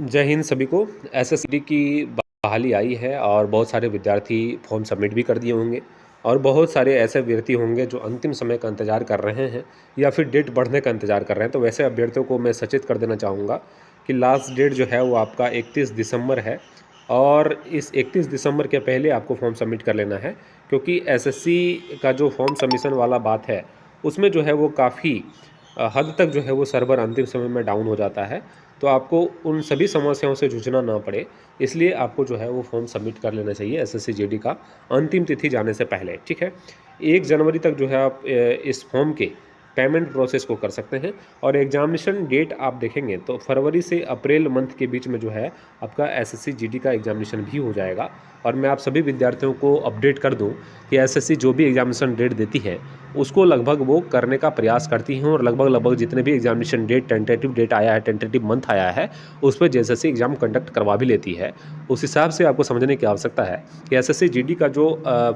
जय हिंद सभी को। एसएससी की बहाली आई है और बहुत सारे विद्यार्थी फॉर्म सबमिट भी कर दिए होंगे और बहुत सारे ऐसे अभ्यर्थी होंगे जो अंतिम समय का इंतज़ार कर रहे हैं या फिर डेट बढ़ने का इंतज़ार कर रहे हैं। तो वैसे अभ्यर्थियों को मैं सचेत कर देना चाहूँगा कि लास्ट डेट जो है वो आपका 31 दिसंबर है और इस 31 दिसंबर के पहले आपको फॉर्म सबमिट कर लेना है, क्योंकि एसएससी का जो फॉर्म सबमिशन वाला बात है उसमें जो है वो काफ़ी हद तक जो है वो सर्वर अंतिम समय में डाउन हो जाता है। तो आपको उन सभी समस्याओं से जूझना ना पड़े, इसलिए आपको जो है वो फॉर्म सबमिट कर लेना चाहिए एसएससी जीडी का अंतिम तिथि जाने से पहले। ठीक है, 1 जनवरी तक जो है आप इस फॉर्म के पेमेंट प्रोसेस को कर सकते हैं और एग्जामिनेशन डेट आप देखेंगे तो फरवरी से अप्रैल मंथ के बीच में जो है आपका एसएससी जीडी का एग्जामिनेशन भी हो जाएगा। और मैं आप सभी विद्यार्थियों को अपडेट कर दूं कि एसएससी जो भी एग्जामिनेशन डेट देती है उसको लगभग वो करने का प्रयास करती हैं और लगभग जितने भी एग्जामिनेशन डेट टेंटेटिव डेट आया है, टेंटेटिव मंथ आया है, उस पर जेएसएससी एग्जाम कंडक्ट करवा भी लेती है। उस हिसाब से आपको समझने की आवश्यकता है कि एसएससी जीडी का जो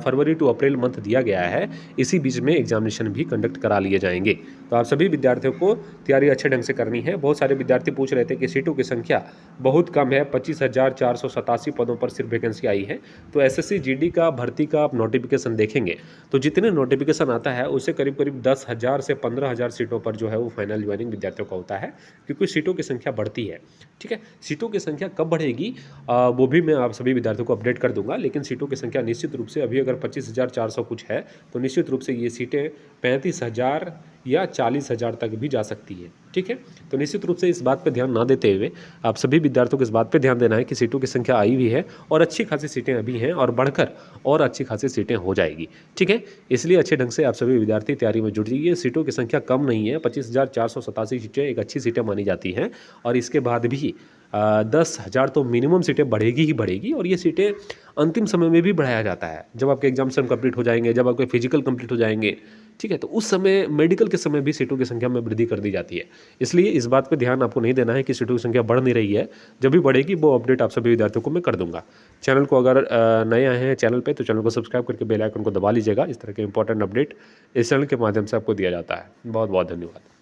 फरवरी टू अप्रैल मंथ दिया गया है, इसी बीच में एग्जामिनेशन भी कंडक्ट करा लिए जाएंगे। तो आप सभी विद्यार्थियों को तैयारी अच्छे ढंग से करनी है। बहुत सारे विद्यार्थी पूछ रहे थे कि सीटों की संख्या बहुत कम है, 25,487 पदों पर सिर्फ वैकेंसी आई है। तो एसएससी जीडी का भर्ती का आप नोटिफिकेशन देखेंगे तो जितने नोटिफिकेशन आता है उससे करीब करीब 10,000 से 15,000 सीटों पर जो है वो फाइनल ज्वाइनिंग विद्यार्थियों का होता है, क्योंकि सीटों की संख्या बढ़ती है। ठीक है, सीटों की संख्या कब बढ़ेगी वो भी मैं आप सभी विद्यार्थियों को अपडेट कर दूंगा, लेकिन सीटों की संख्या निश्चित रूप से अभी अगर 25,400 कुछ है तो निश्चित रूप से ये सीटें 35,000 या 40,000 तक भी जा सकती है। ठीक है, तो निश्चित रूप से इस बात पर ध्यान ना देते हुए आप सभी विद्यार्थियों को इस बात पर ध्यान देना है कि सीटों की संख्या आई भी है और अच्छी खासी सीटें अभी हैं और बढ़कर और अच्छी खासी सीटें हो जाएगी। ठीक है, इसलिए अच्छे ढंग से आप सभी विद्यार्थी तैयारी में जुट जाइए। सीटों की संख्या कम नहीं है, 25,487 सीटें एक अच्छी सीटें मानी जाती हैं और इसके बाद भी 10,000 तो मिनिमम सीटें बढ़ेगी ही बढ़ेगी और ये सीटें अंतिम समय में भी बढ़ाया जाता है। जब आपके एग्जाम्सन कंप्लीट हो जाएंगे, जब आपके फिजिकल कंप्लीट हो जाएंगे, ठीक है, तो उस समय मेडिकल के समय भी सीटों की संख्या में वृद्धि कर दी जाती है। इसलिए इस बात पे ध्यान आपको नहीं देना है कि सीटों की संख्या बढ़ नहीं रही है। जब भी बढ़ेगी वो अपडेट आप सभी विद्यार्थियों को मैं कर दूंगा। चैनल को अगर नए आए हैं चैनल पे तो चैनल को सब्सक्राइब करके बेल आइकन को दबा लीजिएगा। इस तरह के इंपॉर्टेंट अपडेट इस चैनल के माध्यम से आपको दिया जाता है। बहुत बहुत धन्यवाद।